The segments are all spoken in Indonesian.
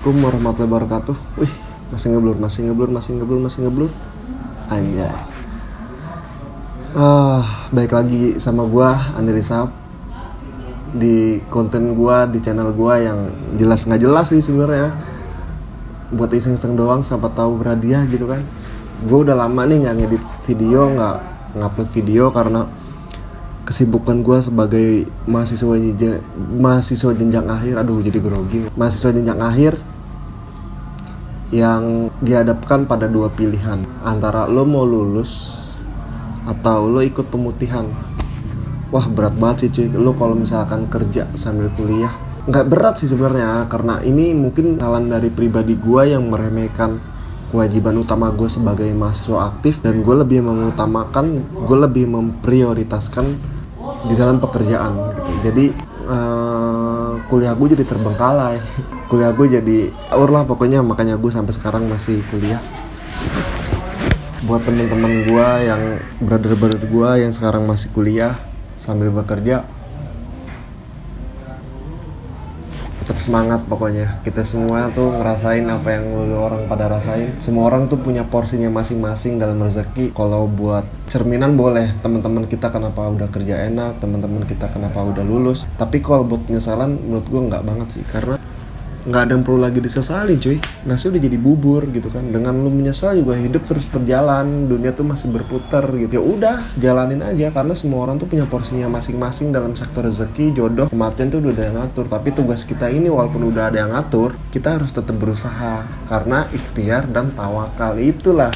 Assalamualaikum warahmatullahi wabarakatuh. Wih, masih ngeblur. Anjay. Baik lagi sama gua Andri Sap di konten gua di channel gua yang jelas nggak jelas sih sebenarnya. Buat iseng-iseng doang, siapa tahu berhadiah gitu kan. Gua udah lama nih nggak ngedit video, nggak ngupload video karena kesibukan gue sebagai mahasiswa jenjang akhir. Aduh, jadi grogi. Mahasiswa jenjang akhir yang dihadapkan pada dua pilihan, antara lo mau lulus atau lo ikut pemutihan. Wah, berat banget sih cuy. Lo kalau misalkan kerja sambil kuliah, nggak berat sih sebenarnya, karena ini mungkin kesalahan dari pribadi gue yang meremehkan kewajiban utama gue sebagai mahasiswa aktif, dan gue lebih memprioritaskan di dalam pekerjaan gitu. Jadi kuliah gue jadi terbengkalai, kuliah gue jadi aur lah pokoknya, makanya gue sampai sekarang masih kuliah. Buat temen-temen gue yang brother gue yang sekarang masih kuliah sambil bekerja, tetap semangat pokoknya. Kita semua tuh ngerasain apa yang orang pada rasain. Semua orang tuh punya porsinya masing-masing dalam rezeki. Kalau buat cerminan boleh, teman-teman kita kenapa udah kerja enak, teman-teman kita kenapa udah lulus. Tapi kalau buat penyesalan, menurut gue nggak banget sih, karena nggak ada yang perlu lagi disesalin cuy. Nasi udah jadi bubur gitu kan. Dengan lu menyesal juga hidup terus berjalan, dunia tuh masih berputar gitu. Ya udah, jalanin aja, karena semua orang tuh punya porsinya masing-masing dalam sektor rezeki, jodoh, kematian tuh udah ada yang ngatur. Tapi tugas kita ini walaupun udah ada yang ngatur, kita harus tetap berusaha karena ikhtiar dan tawakal. Itulah.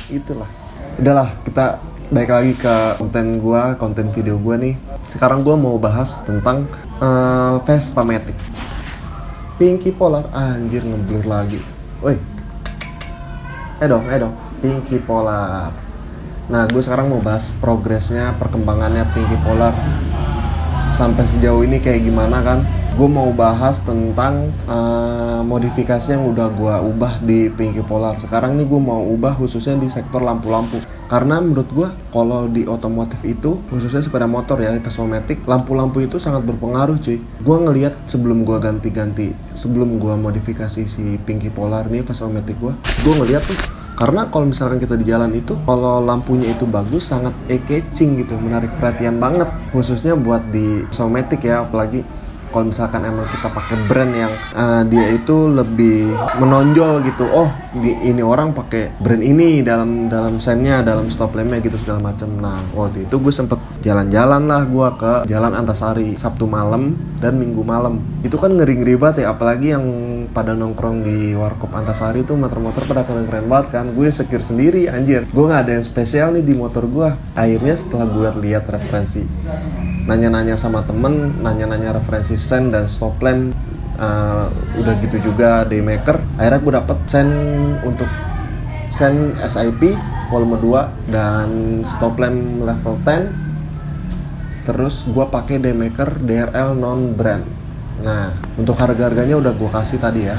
Udahlah, kita balik lagi ke konten video gua nih. Sekarang gua mau bahas tentang Vespa Matic Pinky Polar. Anjir, ngeblur lagi. Woi, dong, Pinky Polar. Nah, gue sekarang mau bahas progresnya, perkembangannya Pinky Polar sampai sejauh ini kayak gimana kan. Gue mau bahas tentang modifikasi yang udah gue ubah di Pinky Polar. Sekarang nih gue mau ubah khususnya di sektor lampu-lampu. Karena menurut gue kalau di otomotif itu, khususnya sepeda motor ya, Vespa Matic, lampu-lampu itu sangat berpengaruh cuy. Gue ngelihat sebelum gue sebelum gue modifikasi si Pinky Polar nih Vespa Matic gue ngelihat tuh, karena kalau misalkan kita di jalan itu, kalau lampunya itu bagus, sangat eye-catching gitu, menarik perhatian banget, khususnya buat di Vespa Matic ya. Apalagi kalau misalkan emang kita pakai brand yang dia itu lebih menonjol gitu. Oh, ini orang pakai brand ini dalam sennya, dalam stop lampnya gitu segala macam. Nah, waktu itu gue sempet jalan-jalan lah gue ke Jalan Antasari Sabtu malam dan Minggu malam. Itu kan ngeri-ngeri banget ya, apalagi yang pada nongkrong di Warkop Antasari itu motor-motor pada keren-keren banget kan. Gue sekir sendiri, anjir. Gue nggak ada yang spesial nih di motor gue. Akhirnya setelah gue lihat referensi, nanya-nanya sama temen, nanya-nanya referensi sen dan stop lamp, udah gitu juga daymaker. Akhirnya gue dapet sen untuk sen SIP volume 2 dan stop lamp level 10. Terus gue pakai daymaker DRL non brand. Nah, untuk harga-harganya udah gue kasih tadi ya,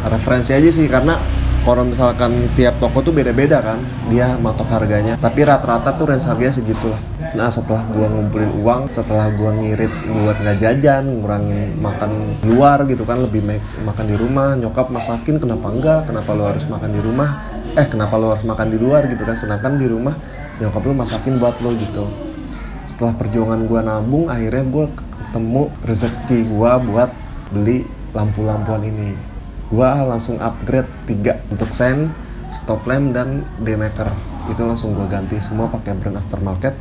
referensi aja sih, karena kalau misalkan tiap toko tuh beda-beda kan dia matok harganya, tapi rata-rata tuh range harganya segitulah. Nah, setelah gua ngumpulin uang, setelah gua ngirit buat nggak jajan, ngurangin makan luar gitu kan, lebih makan di rumah, nyokap masakin, kenapa lo harus makan di rumah, kenapa lo harus makan di luar gitu kan, sedangkan di rumah nyokap lo masakin buat lo gitu. Setelah perjuangan gua nabung, akhirnya gua ketemu rezeki gua buat beli lampu-lampuan ini. Gua langsung upgrade 3 untuk sen, stop lamp, dan daymaker. Itu langsung gua ganti semua pakai brand aftermarket.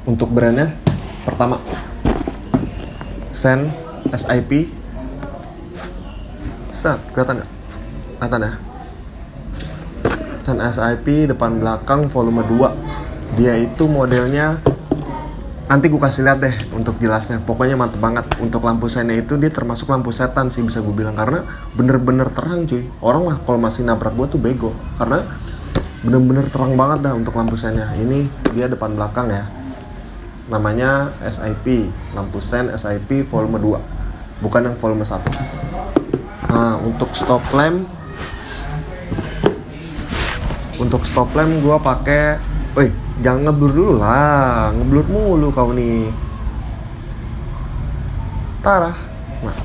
Untuk brandnya, pertama sen SIP. Kelihatan nggak? Kelihatan ya? Sen SIP depan belakang volume 2. Dia itu modelnya, nanti gue kasih lihat deh untuk jelasnya. Pokoknya mantep banget. Untuk lampu sennya itu dia termasuk lampu setan sih bisa gue bilang, karena bener-bener terang cuy. Orang mah kalau masih nabrak gue tuh bego, karena bener-bener terang banget dah untuk lampu sennya. Ini dia depan belakang ya, namanya SIP, lampu sen SIP volume 2, bukan yang volume 1. Nah, untuk stop lamp gue pakai, jangan ngeblur dulu lah, ngeblur mulu kau nih. Tara. Nah,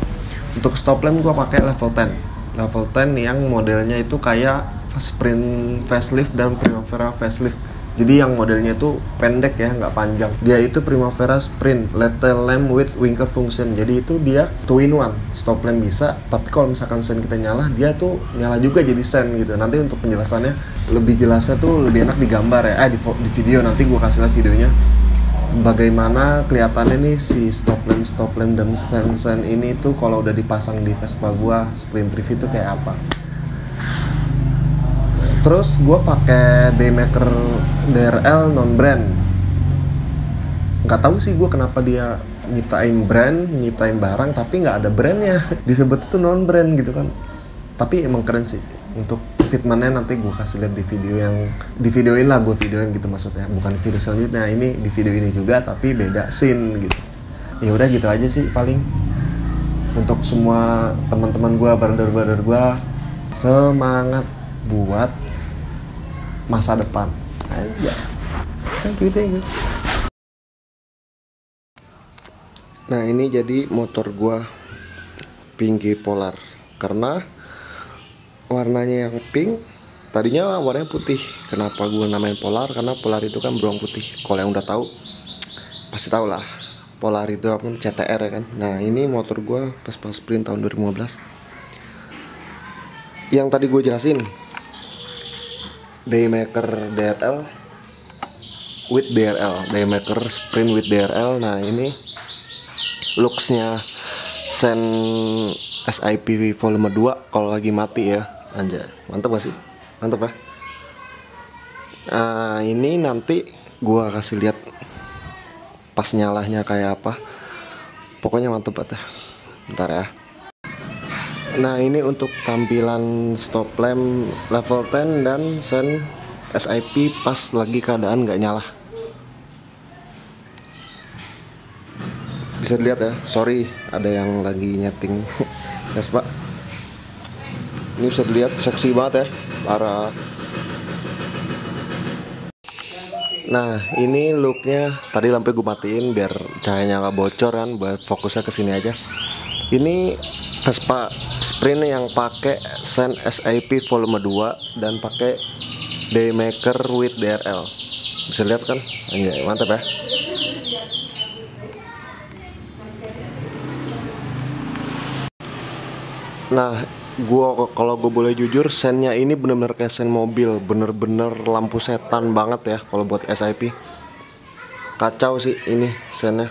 untuk stop lamp gue pakai level 10. Level 10 yang modelnya itu kayak Sprint facelift dan Primavera facelift. Jadi yang modelnya itu pendek ya, nggak panjang. Dia itu Primavera Sprint LED tail lamp with winker function. Jadi itu dia 2-in-1. Stop lamp bisa, tapi kalau misalkan sen kita nyala, dia tuh nyala juga jadi sen gitu. Nanti untuk penjelasannya lebih jelasnya tuh lebih enak digambar ya. Di video nanti gue kasih lihat videonya. Bagaimana kelihatannya nih si stop lamp dan sen ini tuh kalau udah dipasang di Vespa gua Sprint Triv itu kayak apa. Terus gue pakai Daymaker DRL non brand. Nggak tahu sih gue kenapa dia nyiptain barang tapi nggak ada brandnya. Disebut itu non brand gitu kan. Tapi emang keren sih. Untuk fitmentnya nanti gue kasih lihat di videoin gitu maksudnya, bukan video selanjutnya. Ini di video ini juga tapi beda scene gitu. Ya udah gitu aja sih paling. Untuk semua teman-teman gue, brother gue, semangat buat masa depan aja. Thank you. Nah ini jadi motor gua Pinky Polar karena warnanya yang pink, tadinya warnanya putih. Kenapa gua namain Polar? Karena Polar itu kan beruang putih. Kalau yang udah tahu pasti tahu lah, Polar itu apa, CTR ya kan. Nah ini motor gua Vespa Sprint tahun 2015 yang tadi gue jelasin, Daymaker DRL with DRL, Daymaker Sprint with DRL. Nah ini looksnya sen SIP volume 2 kalau lagi mati ya. Anjay, mantap gak sih? Mantap ya. Nah ini nanti gua kasih lihat pas nyalahnya kayak apa. Pokoknya mantep banget ya. Bentar ya. Nah ini untuk tampilan stop lamp level 10 dan sen SIP pas lagi keadaan nggak nyala. Bisa dilihat ya, sorry ada yang lagi nyeting Vespa. Ini bisa dilihat seksi banget ya, parah. Nah ini looknya, tadi lampu gue matiin biar cahayanya nggak bocor kan, buat fokusnya ke sini aja. Ini Vespa Sprint yang pakai sen SIP volume 2 dan pakai Daymaker with DRL. Bisa lihat kan? Anjay, mantap ya. Nah, kalau gue boleh jujur, sennya ini bener-bener kayak sen mobil, bener-bener lampu setan banget ya kalau buat SIP. Kacau sih ini sennya.